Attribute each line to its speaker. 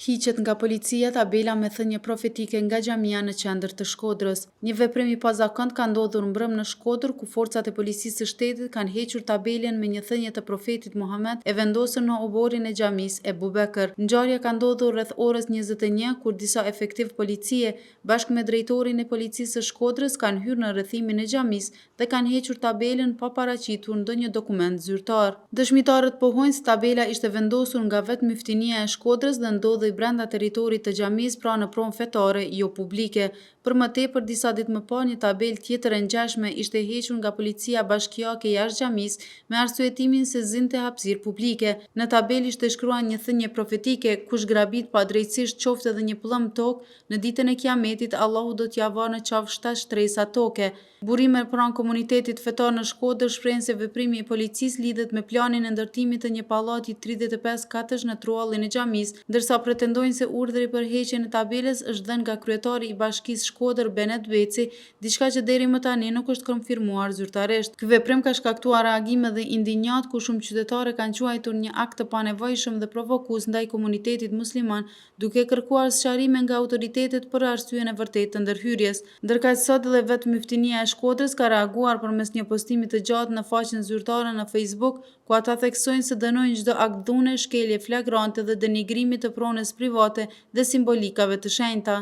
Speaker 1: Hiqet nga policia tabela me thënie profetike nga xhamia në qendër të Shkodrës. Një veprim i pazakont ka ndodhur mbrëm në Shkodër, ku forcat e policisë së shtetit kanë hequr tabelen me një thënie të profetit Muhammed e vendosur në oborin e xhamisë Ebu Bekër. Ngjarja ka ndodhur rreth orës 21, kur disa efektiv policie bashkë me drejtorin e policisë së Shkodrës kanë hyrë në rrethimin e xhamisë dhe kanë hequr tabelen pa paraqitur ndonjë dokument zyrtar. Dëshmitarët pohojnë se tabela ishte vendosur nga vetë Myftinia e Shkodrës dhe ndodhej brenda territorit të xhamisë, pra në pronë fetare, jo publike. Për më tepër, disa ditë më parë, një tabelë tjetër e ngjashme ishte hequr nga policia bashkiake jashtë xhamisë me arsyetimin se zinte hapësirë publike. Në tabelë ishte shkruar një thënie profetike: kush grabit padrejtësisht qoftë edhe një pëllëm tokë, në ditën e Kiametit Allahu do t'ia varë në qafshta shtresa toke. Burime pranë komunitetit fetar në Shkodër shprehin se veprimi i policisë lidhet me planin e ndërtimit të një pallati 35 katësh në truallin e xhamisë, ndërsa pretendojnë se urdhri për heqjen e tabelës është dhënë nga kryetari i bashkisë Shkodër Benet Beci, diçka që deri më tani nuk është konfirmuar zyrtarisht. Ky veprim ka shkaktuar reagime dhe indinjat, ku shumë qytetarë kanë quajtur një akt të panevojshëm dhe provokues ndaj komunitetit musliman, duke kërkuar sqarime nga autoritetet për arsyeën e vërtetë të ndërhyrjes. Ndërkaq sot edhe vetë Myftinia e Shkodrës ka reaguar përmes një postimi të gjatë në faqen zyrtare në Facebook, ku ata theksojnë se dënojnë çdo akt dhune, shkelje flagrante dhe denigrimi të pronës private dhe simbolikave të shenjta.